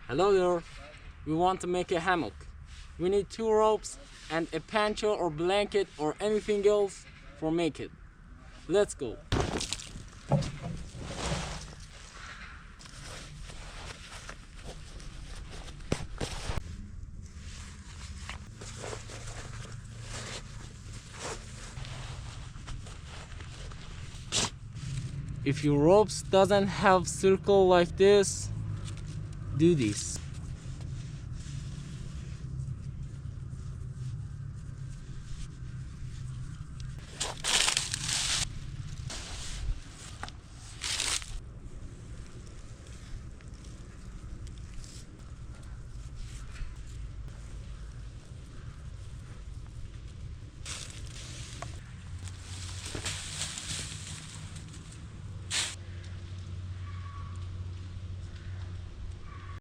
Hello there. We want to make a hammock. We need 2 ropes and a poncho or blanket or anything else for make it. Let's go. If your ropes doesn't have circle like this, do this.